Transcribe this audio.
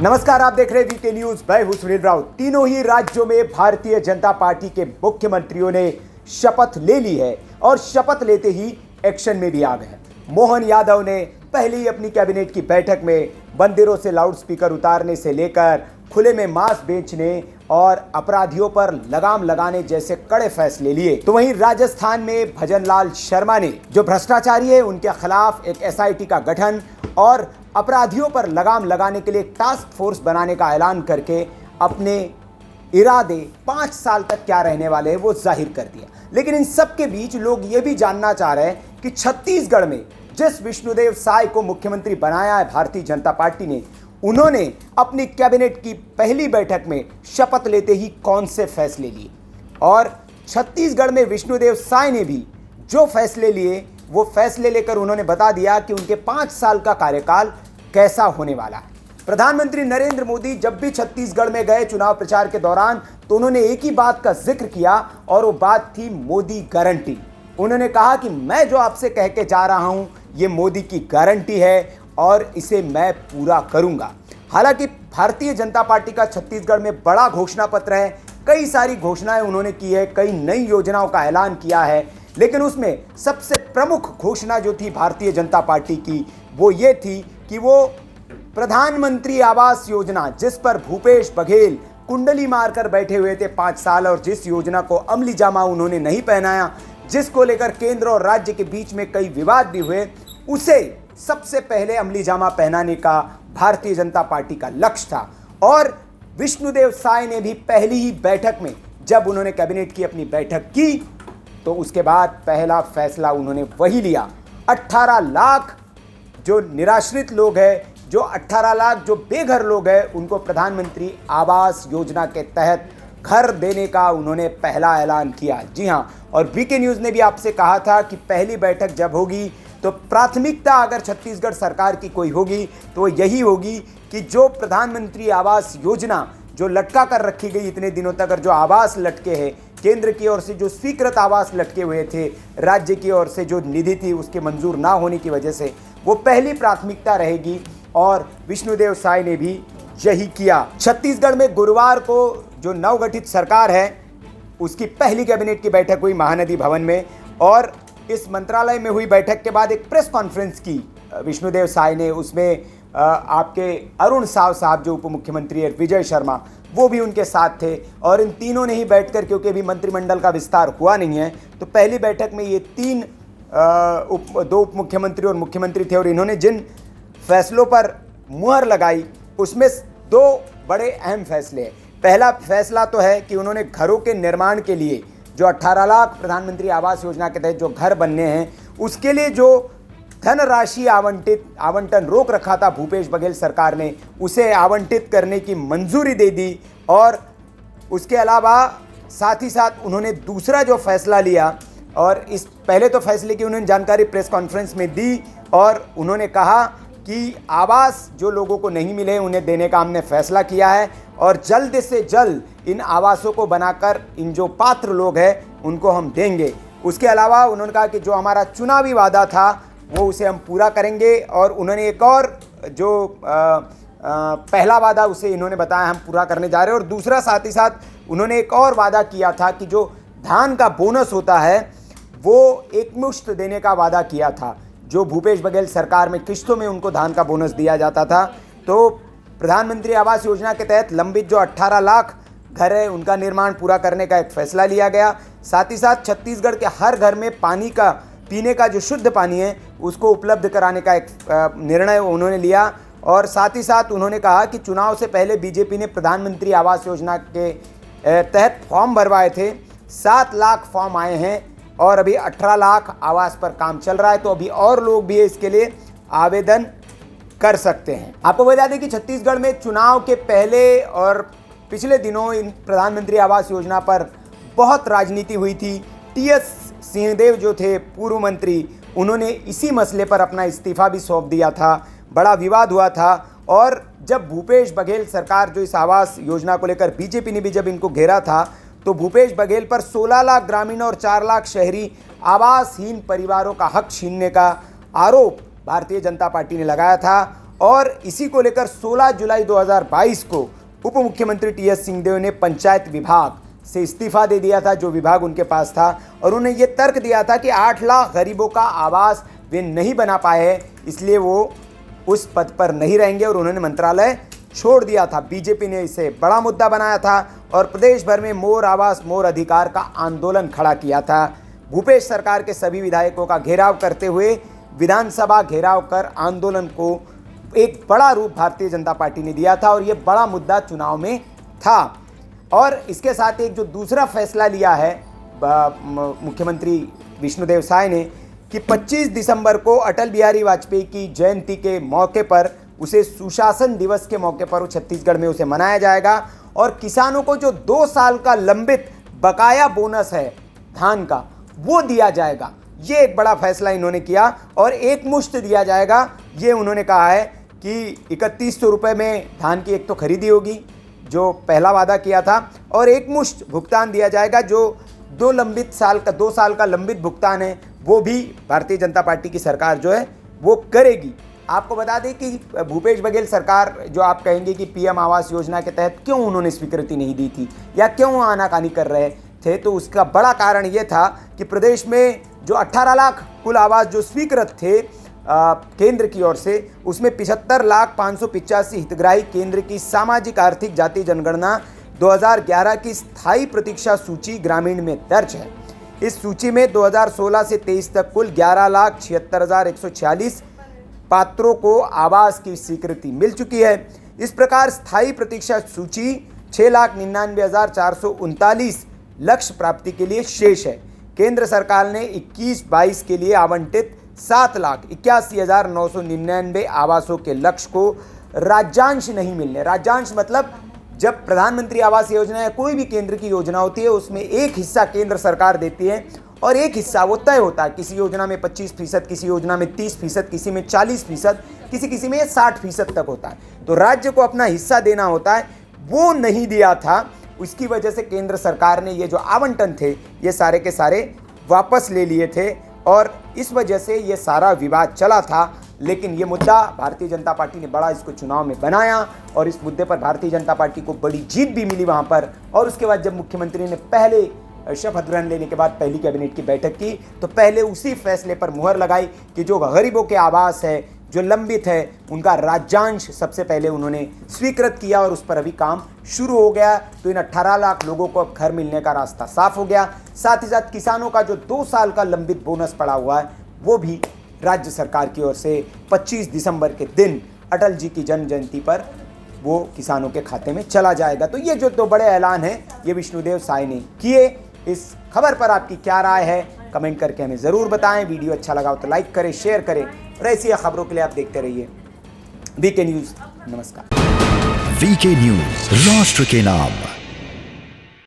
नमस्कार, आप देख रहे हैं वीके न्यूज। मैं हूं सुनील राउत। तीनों ही राज्यों में भारतीय जनता पार्टी के मुख्यमंत्रियों ने शपथ ले ली है और शपथ लेते ही एक्शन में भी आ गए हैं। मोहन यादव ने पहले ही अपनी कैबिनेट की बैठक में मंदिरों से लाउडस्पीकर उतारने से लेकर खुले में मांस बेचने और अपराधियों पर लगाम लगाने जैसे कड़े फैसले लिए। तो वहीं राजस्थान में भजनलाल शर्मा ने जो भ्रष्टाचारी है उनके खिलाफ एक एसआईटी का गठन और अपराधियों पर लगाम लगाने के लिए एक टास्क फोर्स बनाने का ऐलान करके अपने इरादे 5 साल तक क्या रहने वाले हैं वो जाहिर कर दिया। लेकिन इन सब के बीच लोग ये भी जानना चाह रहे हैं कि छत्तीसगढ़ में जिस विष्णुदेव साय को मुख्यमंत्री बनाया है भारतीय जनता पार्टी ने, उन्होंने अपनी कैबिनेट की पहली बैठक में शपथ लेते ही कौन से फैसले लिए और छत्तीसगढ़ में विष्णुदेव साय ने भी जो फैसले लिए वो फैसले लेकर उन्होंने बता दिया कि उनके 5 साल का कार्यकाल कैसा होने वाला है। प्रधानमंत्री नरेंद्र मोदी जब भी छत्तीसगढ़ में गए चुनाव प्रचार के दौरान तो उन्होंने एक ही बात का जिक्र किया और वो बात थी मोदी गारंटी। उन्होंने कहा कि मैं जो आपसे कह के जा रहा हूं ये मोदी की गारंटी है और इसे मैं पूरा करूंगा। हालांकि भारतीय जनता पार्टी का छत्तीसगढ़ में बड़ा घोषणा पत्र है, कई सारी घोषणाएं उन्होंने की है, कई नई योजनाओं का ऐलान किया है, लेकिन उसमें सबसे प्रमुख घोषणा जो थी भारतीय जनता पार्टी की वो ये थी कि वो प्रधानमंत्री आवास योजना, जिस पर भूपेश बघेल कुंडली मारकर बैठे हुए थे 5 साल और जिस योजना को अमली जामा उन्होंने नहीं पहनाया, जिसको लेकर केंद्र और राज्य के बीच में कई विवाद भी हुए, उसे सबसे पहले अमली जामा पहनाने का भारतीय जनता पार्टी का लक्ष्य था। और विष्णुदेव साय ने भी पहली ही बैठक में जब उन्होंने कैबिनेट की अपनी बैठक की तो उसके बाद पहला फैसला उन्होंने वही लिया। 18 लाख जो निराश्रित लोग हैं, जो 18 लाख जो बेघर लोग हैं, उनको प्रधानमंत्री आवास योजना के तहत घर देने का उन्होंने पहला ऐलान किया। जी हां, और वीके न्यूज़ ने भी आपसे कहा था कि पहली बैठक जब होगी तो प्राथमिकता अगर छत्तीसगढ़ सरकार की कोई होगी तो यही होगी कि जो प्रधानमंत्री आवास योजना जो लटका कर रखी गई इतने दिनों तक, और जो आवास लटके हैं, केंद्र की ओर से जो स्वीकृत आवास लटके हुए थे, राज्य की ओर से जो निधि थी उसके मंजूर ना होने की वजह से, वो पहली प्राथमिकता रहेगी और विष्णुदेव साय ने भी यही किया। छत्तीसगढ़ में गुरुवार को जो नवगठित सरकार है उसकी पहली कैबिनेट की बैठक हुई महानदी भवन में और इस मंत्रालय में हुई बैठक के बाद एक प्रेस कॉन्फ्रेंस की विष्णुदेव साय ने। उसमें आपके अरुण साव साहब जो उप मुख्यमंत्री है, विजय शर्मा, वो भी उनके साथ थे और इन तीनों ने ही बैठकर, क्योंकि अभी मंत्रिमंडल का विस्तार हुआ नहीं है, तो पहली बैठक में ये 2 उप मुख्यमंत्री और मुख्यमंत्री थे और इन्होंने जिन फैसलों पर मुहर लगाई उसमें 2 बड़े अहम फैसले हैं। पहला फैसला तो है कि उन्होंने घरों के निर्माण के लिए जो 18 लाख प्रधानमंत्री आवास योजना के तहत जो घर बनने हैं उसके लिए जो धनराशि आवंटन रोक रखा था भूपेश बघेल सरकार ने, उसे आवंटित करने की मंजूरी दे दी। और उसके अलावा साथ ही साथ उन्होंने दूसरा जो फैसला लिया, और इस पहले तो फैसले की उन्होंने जानकारी प्रेस कॉन्फ्रेंस में दी और उन्होंने कहा कि आवास जो लोगों को नहीं मिले उन्हें देने का हमने फैसला किया है और जल्द से जल्द इन आवासों को बनाकर इन जो पात्र लोग हैं उनको हम देंगे। उसके अलावा उन्होंने कहा कि जो हमारा चुनावी वादा था वो उसे हम पूरा करेंगे और उन्होंने एक और जो पहला वादा उसे इन्होंने बताया हम पूरा करने जा रहे हैं। और दूसरा साथ ही साथ उन्होंने एक और वादा किया था कि जो धान का बोनस होता है वो एकमुश्त देने का वादा किया था। जो भूपेश बघेल सरकार में किश्तों में उनको धान का बोनस दिया जाता था, तो प्रधानमंत्री आवास योजना के तहत लंबित जो 18 लाख घर है उनका निर्माण पूरा करने का एक फैसला लिया गया। साथ ही साथ छत्तीसगढ़ के हर घर में पानी का, पीने का जो शुद्ध पानी है उसको उपलब्ध कराने का एक निर्णय उन्होंने लिया। और साथ ही साथ उन्होंने कहा कि चुनाव से पहले बीजेपी ने प्रधानमंत्री आवास योजना के तहत फॉर्म भरवाए थे, 7 लाख फॉर्म आए हैं और अभी 18 लाख आवास पर काम चल रहा है, तो अभी और लोग भी इसके लिए आवेदन कर सकते हैं। आपको बता दें कि छत्तीसगढ़ में चुनाव के पहले और पिछले दिनों इन प्रधानमंत्री आवास योजना पर बहुत राजनीति हुई थी। टीएस सिंहदेव जो थे पूर्व मंत्री, उन्होंने इसी मसले पर अपना इस्तीफा भी सौंप दिया था, बड़ा विवाद हुआ था। और जब भूपेश बघेल सरकार जो इस आवास योजना को लेकर बीजेपी ने भी जब इनको घेरा था तो भूपेश बघेल पर 16 लाख ग्रामीण और 4 लाख शहरी आवासहीन परिवारों का हक छीनने का आरोप भारतीय जनता पार्टी ने लगाया था। और इसी को लेकर 16 जुलाई 2022 को उप मुख्यमंत्री टीएस सिंहदेव ने पंचायत विभाग से इस्तीफा दे दिया था, जो विभाग उनके पास था, और उन्हें ये तर्क दिया था कि 8 लाख गरीबों का आवास वे नहीं बना पाए हैं, इसलिए वो उस पद पर नहीं रहेंगे और उन्होंने मंत्रालय छोड़ दिया था। बीजेपी ने इसे बड़ा मुद्दा बनाया था और प्रदेश भर में मोर आवास मोर अधिकार का आंदोलन खड़ा किया था। भूपेश सरकार के सभी विधायकों का घेराव करते हुए विधानसभा घेराव कर आंदोलन को एक बड़ा रूप भारतीय जनता पार्टी ने दिया था और ये बड़ा मुद्दा चुनाव में था। और इसके साथ एक जो दूसरा फैसला लिया है मुख्यमंत्री विष्णुदेव साय ने कि 25 दिसंबर को अटल बिहारी वाजपेयी की जयंती के मौके पर उसे सुशासन दिवस के मौके पर छत्तीसगढ़ में उसे मनाया जाएगा और किसानों को जो 2 साल का लंबित बकाया बोनस है धान का वो दिया जाएगा। ये एक बड़ा फैसला इन्होंने किया और एक मुश्त दिया जाएगा। ये उन्होंने कहा है कि 3100 रुपये में धान की एक तो खरीदी होगी जो पहला वादा किया था और एक मुश्त भुगतान दिया जाएगा। जो 2 साल का लंबित भुगतान है वो भी भारतीय जनता पार्टी की सरकार जो है वो करेगी। आपको बता दें कि भूपेश बघेल सरकार जो आप कहेंगे कि पीएम आवास योजना के तहत क्यों उन्होंने स्वीकृति नहीं दी थी या क्यों आनाकानी कर रहे थे, तो उसका बड़ा कारण ये था कि प्रदेश में जो 18 लाख कुल आवास जो स्वीकृत थे केंद्र की ओर से, उसमें 75,585 हितग्राही केंद्र की सामाजिक आर्थिक जाति जनगणना 2011 की स्थायी प्रतीक्षा सूची ग्रामीण में दर्ज है। इस सूची में 2016 से 23 तक कुल 11,76,146 पात्रों को आवास की स्वीकृति मिल चुकी है। इस प्रकार स्थायी प्रतीक्षा सूची 6,99,439 लक्ष्य प्राप्ति के लिए शेष है। केंद्र सरकार ने 21-22 के लिए आवंटित 7,81,999 आवासों के लक्ष्य को राज्यांश नहीं मिलने, राज्यांश मतलब जब प्रधानमंत्री आवास योजना या कोई भी केंद्र की योजना होती है उसमें एक हिस्सा केंद्र सरकार देती है और एक हिस्सा वो तय होता है। किसी योजना में 25%, किसी योजना में 30%, किसी में 40%, किसी में 60% तक होता है। तो राज्य को अपना हिस्सा देना होता है, वो नहीं दिया था। उसकी वजह से केंद्र सरकार ने ये जो आवंटन थे ये सारे के सारे वापस ले लिए थे और इस वजह से ये सारा विवाद चला था। लेकिन ये मुद्दा भारतीय जनता पार्टी ने बड़ा इसको चुनाव में बनाया और इस मुद्दे पर भारतीय जनता पार्टी को बड़ी जीत भी मिली वहाँ पर। और उसके बाद जब मुख्यमंत्री ने पहले शपथ ग्रहण लेने के बाद पहली कैबिनेट की बैठक की तो पहले उसी फैसले पर मुहर लगाई कि जो गरीबों के आवास है जो लंबित है उनका राज्यांश सबसे पहले उन्होंने स्वीकृत किया और उस पर अभी काम शुरू हो गया। तो इन 18 लाख लोगों को अब घर मिलने का रास्ता साफ हो गया। साथ ही साथ किसानों का जो 2 साल का लंबित बोनस पड़ा हुआ है वो भी राज्य सरकार की ओर से 25 दिसंबर के दिन अटल जी की जन्म जयंती पर वो किसानों के खाते में चला जाएगा। तो ये जो 2 बड़े ऐलान हैं ये विष्णुदेव साय ने किए। इस खबर पर आपकी क्या राय है कमेंट करके हमें ज़रूर बताएं। वीडियो अच्छा लगा हो तो लाइक करें, शेयर करें और ऐसी खबरों के लिए आप देखते रहिए वीके न्यूज़। नमस्कार। वीके न्यूज़, राष्ट्र के नाम।